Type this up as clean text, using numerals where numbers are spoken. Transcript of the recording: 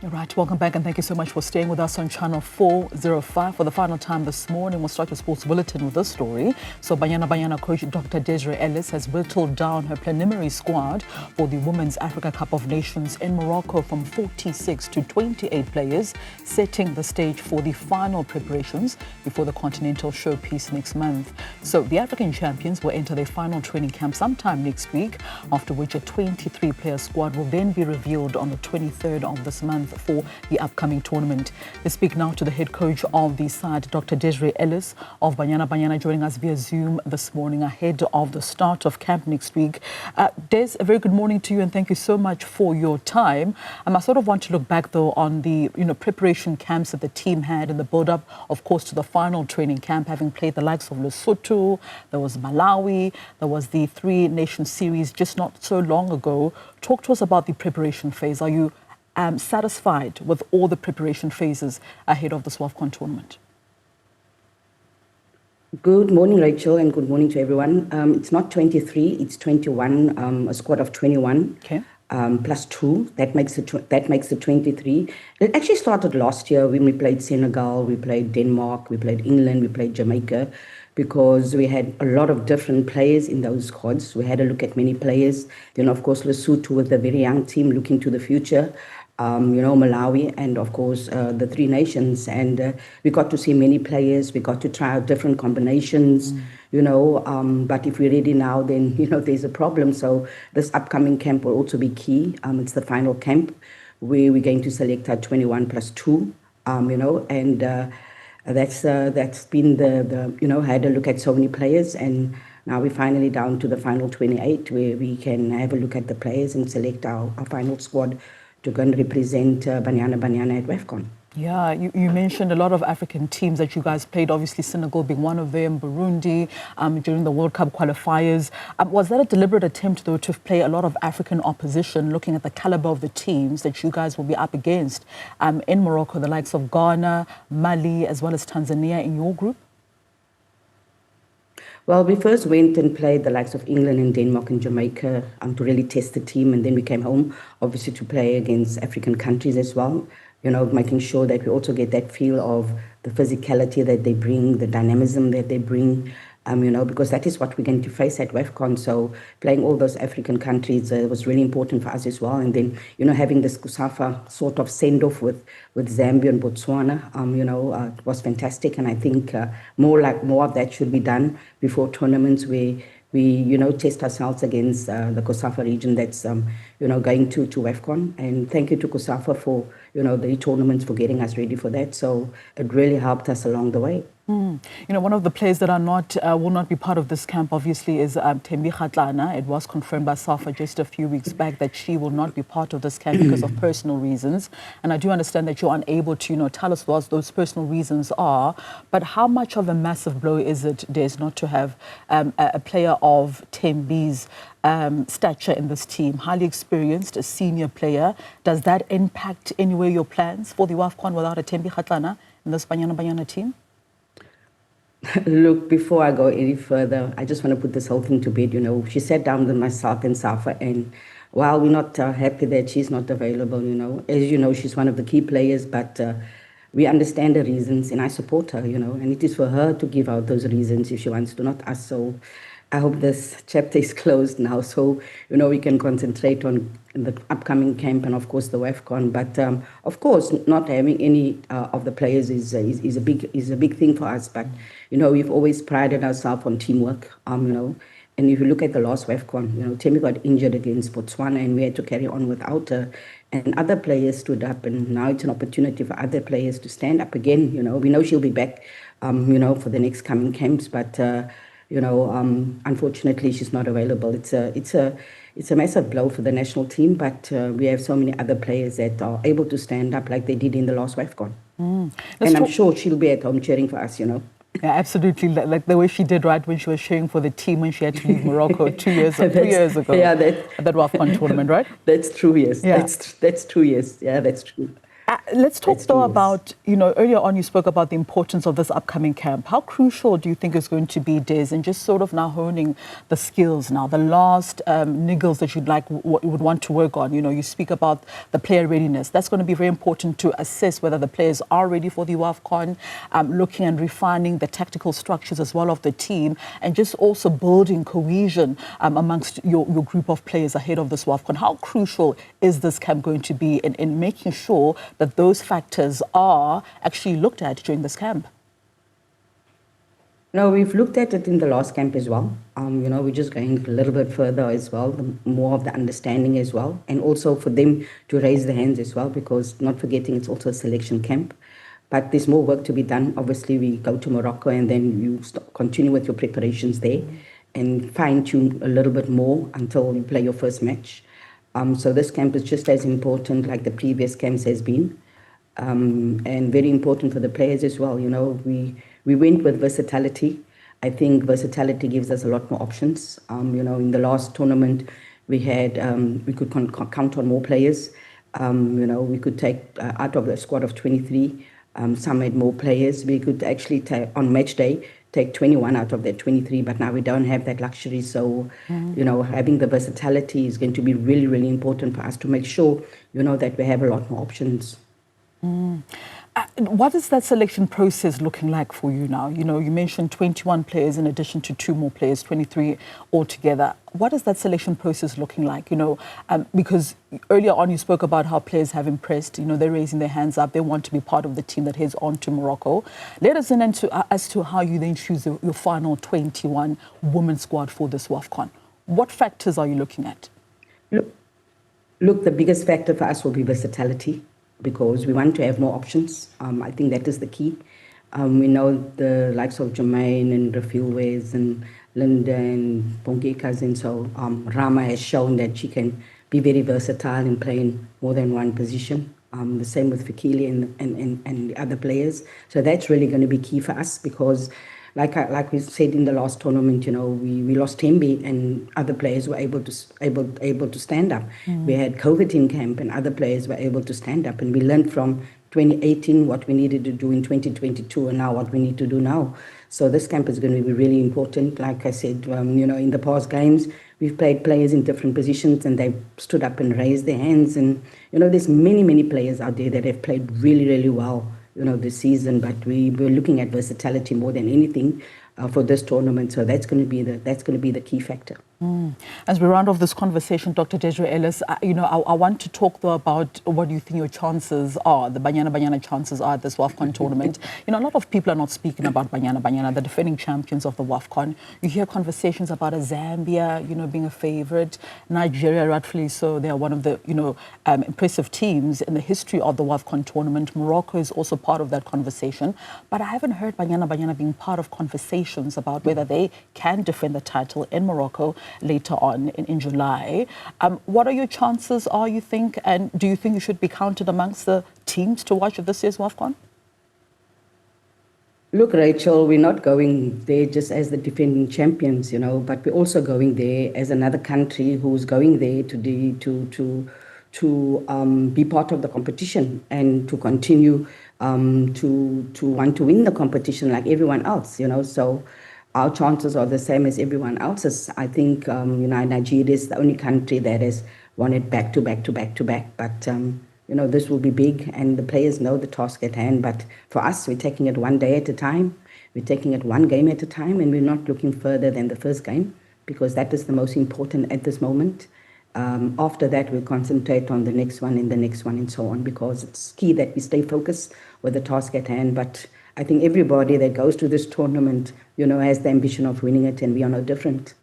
All right, welcome back and thank you so much for staying with us on Channel 405 for the final time this morning. We'll start your sports bulletin with this story. So Banyana Banyana coach Dr. Desiree Ellis has whittled down her preliminary squad for the Women's Africa Cup of Nations in Morocco from 46 to 28 players, setting the stage for the final preparations before the continental showpiece next month. So the African champions will enter their final training camp sometime next week, after which a 23-player squad will then be revealed on the 23rd of this month for the upcoming tournament. Let's speak now to the head coach of the side, Dr. Desiree Ellis of Banyana Banyana, joining us via Zoom this morning ahead of the start of camp next week. Des, a very good morning to you and thank you so much for your time. I sort of want to look back though on the preparation camps that the team had in the build-up, of course, to the final training camp, having played the likes of Lesotho, there was Malawi, there was the Three Nations series just not so long ago. Talk to us about the preparation phase. Are you satisfied with all the preparation phases ahead of this WAFCON tournament? Good morning, Rachel, and good morning to everyone. It's not 23, it's 21, a squad of 21. Okay. Plus 2, that makes it 23. It actually started last year when we played Senegal, we played Denmark, we played England, we played Jamaica, because we had a lot of different players in those squads. We had a look at many players. Then, of course, Lesotho with a very young team looking to the future. Malawi, and of course the Three Nations, and we got to see many players. We got to try out different combinations, but if we're ready now, then there's a problem. So this upcoming camp will also be key. It's the final camp where we're going to select our 21 plus 2, and that's been the had a look at so many players, and now we're finally down to the final 28 where we can have a look at the players and select our final squad to go and represent Banyana Banyana at WAFCON. Yeah, you mentioned a lot of African teams that you guys played, obviously Senegal being one of them, Burundi, during the World Cup qualifiers. Was that a deliberate attempt, though, to play a lot of African opposition, looking at the caliber of the teams that you guys will be up against in Morocco, the likes of Ghana, Mali, as well as Tanzania in your group? Well, we first went and played the likes of England and Denmark and Jamaica to really test the team. And then we came home, obviously, to play against African countries as well, making sure that we also get that feel of the physicality that they bring, the dynamism that they bring, because that is what we're going to face at WAFCON. So playing all those African countries was really important for us as well. And then, having this COSAFA sort of send-off with Zambia and Botswana, it was fantastic. And I think more of that should be done before tournaments where we, test ourselves against the COSAFA region that's, going to WAFCON. And thank you to COSAFA for, the tournaments for getting us ready for that. So it really helped us along the way. One of the players that will not be part of this camp, obviously, is Thembi Kgatlana. It was confirmed by SAFA just a few weeks back that she will not be part of this camp because of personal reasons. And I do understand that you're unable to, tell us what those personal reasons are. But how much of a massive blow is it, Des, not to have a player of Thembi's stature in this team, highly experienced, a senior player? Does that impact anyway your plans for the WAFCON without a Thembi Kgatlana in this Banyana Banyana team? Look, before I go any further, I just want to put this whole thing to bed. She sat down with myself and Safa, and while we're not happy that she's not available, as you know, she's one of the key players, but we understand the reasons, and I support her, and it is for her to give out those reasons if she wants to, not us. So I hope this chapter is closed now, so we can concentrate on the upcoming camp and of course the WAFCON. But of course, not having any of the players is a big thing for us. But we've always prided ourselves on teamwork. And if you look at the last WAFCON, Thembi got injured against Botswana, and we had to carry on without her. And other players stood up, and now it's an opportunity for other players to stand up again. We know she'll be back, for the next coming camps, but. Unfortunately, she's not available. It's a massive blow for the national team, but we have so many other players that are able to stand up like they did in the last WAFCON. And I'm sure she'll be at home cheering for us, Yeah, absolutely, like the way she did, right, when she was cheering for the team when she had to leave Morocco 3 years ago. Yeah, at that WAFCON tournament, right? That's true, yes. Yeah. That's true, yes. Yeah, that's true. Let's talk Let's though do this. about, earlier on you spoke about the importance of this upcoming camp. How crucial do you think is going to be, Des, in just sort of now honing the skills now, the last niggles that you would want to work on? You speak about the player readiness. That's going to be very important to assess whether the players are ready for the WAFCON, looking and refining the tactical structures as well of the team, and just also building cohesion amongst your group of players ahead of this WAFCON. How crucial is this camp going to be in making sure that those factors are actually looked at during this camp? No, we've looked at it in the last camp as well. We're just going a little bit further as well, more of the understanding as well, and also for them to raise their hands as well, because not forgetting it's also a selection camp. But there's more work to be done. Obviously, we go to Morocco and then you continue with your preparations there and fine-tune a little bit more until you play your first match. So this camp is just as important like the previous camps has been. And very important for the players as well. We went with versatility. I think versatility gives us a lot more options. In the last tournament, we could count on more players. We could take out of the squad of 23. Some had more players. We could actually on match day take 21 out of that 23, but now we don't have that luxury. So, having the versatility is going to be really, really important for us to make sure, that we have a lot more options. What is that selection process looking like for you now? You mentioned 21 players in addition to 2 more players, 23 altogether. What is that selection process looking like? Because earlier on you spoke about how players have impressed. They're raising their hands up. They want to be part of the team that heads on to Morocco. Let us in as to how you then choose your final 21 women's squad for this WAFCON. What factors are you looking at? Look, the biggest factor for us will be versatility, because we want to have more options. I think that is the key. We know the likes of Jermaine and Rafilwes and Linda and Bongekas, and so Rama has shown that she can be very versatile and play in more than one position. The same with Fikili and the other players. So that's really going to be key for us, because like we said in the last tournament, we lost Tembi and other players were able to stand up. We had COVID in camp and other players were able to stand up, and we learned from 2018 what we needed to do in 2022 and now what we need to do now. So this camp is going to be really important. Like I said, in the past games, we've played players in different positions and they've stood up and raised their hands. And, there's many, many players out there that have played really, really well this season, but we're looking at versatility more than anything for this tournament. So that's going to be the key factor. As we round off this conversation, Dr. Desiree Ellis, I want to talk though about what you think your chances are, the Banyana Banyana chances are at this WAFCON tournament. A lot of people are not speaking about Banyana Banyana, the defending champions of the WAFCON. You hear conversations about Zambia, being a favorite. Nigeria, rightfully so, they are one of the, impressive teams in the history of the WAFCON tournament. Morocco is also part of that conversation. But I haven't heard Banyana Banyana being part of conversations about whether they can defend the title in Morocco later on in July. What are your chances, you think, and do you think you should be counted amongst the teams to watch of this year's WAFCON? Look, Rachel, we're not going there just as the defending champions, but we're also going there as another country who's going there to be part of the competition and to continue to want to win the competition like everyone else, So our chances are the same as everyone else's. I think, Nigeria is the only country that has won it back to back to back to back. But, this will be big and the players know the task at hand. But for us, we're taking it one day at a time. We're taking it one game at a time, and we're not looking further than the first game, because that is the most important at this moment. After that, we'll concentrate on the next one and the next one and so on, because it's key that we stay focused with the task at hand. But I think everybody that goes to this tournament, has the ambition of winning it, and we are no different.